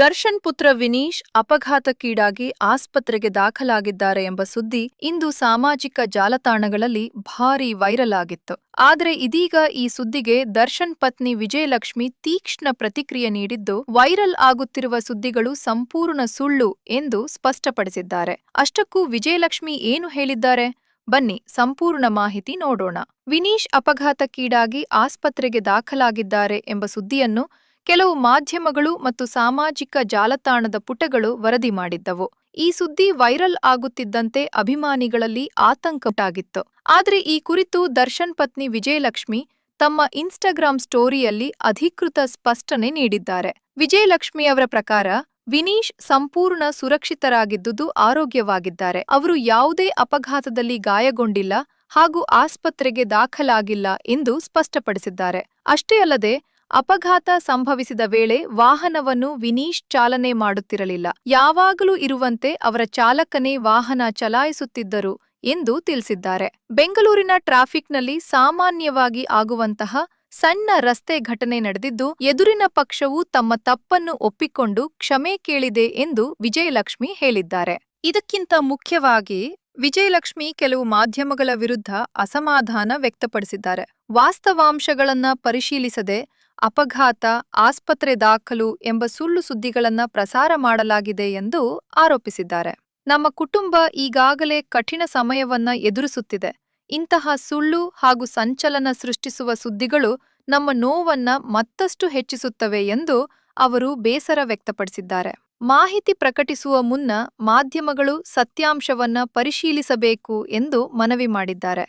ದರ್ಶನ್ ಪುತ್ರ ವಿನೀಶ್ ಅಪಘಾತಕ್ಕೀಡಾಗಿ ಆಸ್ಪತ್ರೆಗೆ ದಾಖಲಾಗಿದ್ದಾರೆ ಎಂಬ ಸುದ್ದಿ ಇಂದು ಸಾಮಾಜಿಕ ಜಾಲತಾಣಗಳಲ್ಲಿ ಭಾರೀ ವೈರಲ್ ಆಗಿತ್ತು. ಆದರೆ ಇದೀಗ ಈ ಸುದ್ದಿಗೆ ದರ್ಶನ್ ಪತ್ನಿ ವಿಜಯಲಕ್ಷ್ಮಿ ತೀಕ್ಷ್ಣ ಪ್ರತಿಕ್ರಿಯೆ ನೀಡಿದ್ದು, ವೈರಲ್ ಆಗುತ್ತಿರುವ ಸುದ್ದಿಗಳು ಸಂಪೂರ್ಣ ಸುಳ್ಳು ಎಂದು ಸ್ಪಷ್ಟಪಡಿಸಿದ್ದಾರೆ. ಅಷ್ಟಕ್ಕೂ ವಿಜಯಲಕ್ಷ್ಮಿ ಏನು ಹೇಳಿದ್ದಾರೆ? ಬನ್ನಿ ಸಂಪೂರ್ಣ ಮಾಹಿತಿ ನೋಡೋಣ. ವಿನೀಶ್ ಅಪಘಾತಕ್ಕೀಡಾಗಿ ಆಸ್ಪತ್ರೆಗೆ ದಾಖಲಾಗಿದ್ದಾರೆ ಎಂಬ ಸುದ್ದಿಯನ್ನು ಕೆಲವು ಮಾಧ್ಯಮಗಳು ಮತ್ತು ಸಾಮಾಜಿಕ ಜಾಲತಾಣದ ಪುಟಗಳು ವರದಿ ಮಾಡಿದ್ದವು. ಈ ಸುದ್ದಿ ವೈರಲ್ ಆಗುತ್ತಿದ್ದಂತೆ ಅಭಿಮಾನಿಗಳಲ್ಲಿ ಆತಂಕ ಉಂಟಾಗಿತ್ತು. ಆದರೆ ಈ ಕುರಿತು ದರ್ಶನ್ ಪತ್ನಿ ವಿಜಯಲಕ್ಷ್ಮಿ ತಮ್ಮ ಇನ್ಸ್ಟಾಗ್ರಾಂ ಸ್ಟೋರಿಯಲ್ಲಿ ಅಧಿಕೃತ ಸ್ಪಷ್ಟನೆ ನೀಡಿದ್ದಾರೆ. ವಿಜಯಲಕ್ಷ್ಮಿಯವರ ಪ್ರಕಾರ, ವಿನೀಶ್ ಸಂಪೂರ್ಣ ಸುರಕ್ಷಿತರಾಗಿದ್ದುದು, ಆರೋಗ್ಯವಾಗಿದ್ದಾರೆ. ಅವರು ಯಾವುದೇ ಅಪಘಾತದಲ್ಲಿ ಗಾಯಗೊಂಡಿಲ್ಲ ಹಾಗೂ ಆಸ್ಪತ್ರೆಗೆ ದಾಖಲಾಗಿಲ್ಲ ಎಂದು ಸ್ಪಷ್ಟಪಡಿಸಿದ್ದಾರೆ. ಅಷ್ಟೇ ಅಲ್ಲದೆ, ಅಪಘಾತ ಸಂಭವಿಸಿದ ವೇಳೆ ವಾಹನವನ್ನು ವಿನೀಶ್ ಚಾಲನೆ ಮಾಡುತ್ತಿರಲಿಲ್ಲ. ಯಾವಾಗಲೂ ಇರುವಂತೆ ಅವರ ಚಾಲಕನೇ ವಾಹನ ಚಲಾಯಿಸುತ್ತಿದ್ದರು ಎಂದು ತಿಳಿಸಿದ್ದಾರೆ. ಬೆಂಗಳೂರಿನ ಟ್ರಾಫಿಕ್ನಲ್ಲಿ ಸಾಮಾನ್ಯವಾಗಿ ಆಗುವಂತಹ ಸಣ್ಣ ರಸ್ತೆ ಘಟನೆ ನಡೆದಿದ್ದು, ಎದುರಿನ ಪಕ್ಷವು ತಮ್ಮ ತಪ್ಪನ್ನು ಒಪ್ಪಿಕೊಂಡು ಕ್ಷಮೆ ಕೇಳಿದೆ ಎಂದು ವಿಜಯಲಕ್ಷ್ಮಿ ಹೇಳಿದ್ದಾರೆ. ಇದಕ್ಕಿಂತ ಮುಖ್ಯವಾಗಿ ವಿಜಯಲಕ್ಷ್ಮಿ ಕೆಲವು ಮಾಧ್ಯಮಗಳ ವಿರುದ್ಧ ಅಸಮಾಧಾನ ವ್ಯಕ್ತಪಡಿಸಿದ್ದಾರೆ. ವಾಸ್ತವಾಂಶಗಳನ್ನ ಪರಿಶೀಲಿಸದೆ ಅಪಘಾತ, ಆಸ್ಪತ್ರೆ ದಾಖಲು ಎಂಬ ಸುಳ್ಳು ಸುದ್ದಿಗಳನ್ನ ಪ್ರಸಾರ ಮಾಡಲಾಗಿದೆ ಎಂದು ಆರೋಪಿಸಿದ್ದಾರೆ. ನಮ್ಮ ಕುಟುಂಬ ಈಗಾಗಲೇ ಕಠಿಣ ಸಮಯವನ್ನ ಎದುರಿಸುತ್ತಿದೆ. ಇಂತಹ ಸುಳ್ಳು ಹಾಗೂ ಸಂಚಲನ ಸೃಷ್ಟಿಸುವ ಸುದ್ದಿಗಳು ನಮ್ಮ ನೋವನ್ನ ಮತ್ತಷ್ಟು ಹೆಚ್ಚಿಸುತ್ತವೆ ಎಂದು ಅವರು ಬೇಸರ ವ್ಯಕ್ತಪಡಿಸಿದ್ದಾರೆ. ಮಾಹಿತಿ ಪ್ರಕಟಿಸುವ ಮುನ್ನ ಮಾಧ್ಯಮಗಳು ಸತ್ಯಾಂಶವನ್ನ ಪರಿಶೀಲಿಸಬೇಕು ಎಂದು ಮನವಿ ಮಾಡಿದ್ದಾರೆ.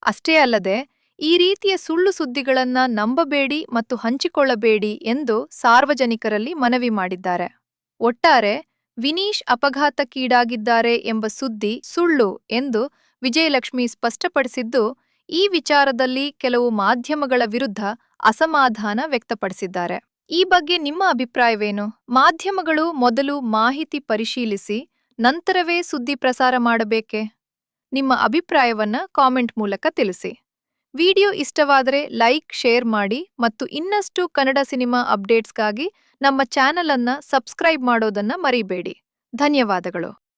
ಅಷ್ಟೇ ಅಲ್ಲದೆ, ಈ ರೀತಿಯ ಸುಳ್ಳು ಸುದ್ದಿಗಳನ್ನ ನಂಬಬೇಡಿ ಮತ್ತು ಹಂಚಿಕೊಳ್ಳಬೇಡಿ ಎಂದು ಸಾರ್ವಜನಿಕರಲ್ಲಿ ಮನವಿ ಮಾಡಿದ್ದಾರೆ. ಒಟ್ಟಾರೆ, ವಿನೀಶ್ ಅಪಘಾತಕ್ಕೀಡಾಗಿದ್ದಾರೆ ಎಂಬ ಸುದ್ದಿ ಸುಳ್ಳು ಎಂದು ವಿಜಯಲಕ್ಷ್ಮಿ ಸ್ಪಷ್ಟಪಡಿಸಿದ್ದು, ಈ ವಿಚಾರದಲ್ಲಿ ಕೆಲವು ಮಾಧ್ಯಮಗಳ ವಿರುದ್ಧ ಅಸಮಾಧಾನ ವ್ಯಕ್ತಪಡಿಸಿದ್ದಾರೆ. ಈ ಬಗ್ಗೆ ನಿಮ್ಮ ಅಭಿಪ್ರಾಯವೇನು? ಮಾಧ್ಯಮಗಳು ಮೊದಲು ಮಾಹಿತಿ ಪರಿಶೀಲಿಸಿ ನಂತರವೇ ಸುದ್ದಿ ಪ್ರಸಾರ ಮಾಡಬೇಕೇ? ನಿಮ್ಮ ಅಭಿಪ್ರಾಯವನ್ನ ಕಾಮೆಂಟ್ ಮೂಲಕ ತಿಳಿಸಿ. ವಿಡಿಯೋ ಇಷ್ಟವಾದರೆ ಲೈಕ್, ಶೇರ್ ಮಾಡಿ ಮತ್ತು ಇನ್ನಷ್ಟು ಕನ್ನಡ ಸಿನಿಮಾ ಅಪ್ಡೇಟ್ಸ್ಗಾಗಿ ನಮ್ಮ ಚಾನೆಲ್ ಅನ್ನ ಸಬ್ಸ್ಕ್ರೈಬ್ ಮಾಡೋದನ್ನ ಮರಿಬೇಡಿ. ಧನ್ಯವಾದಗಳು.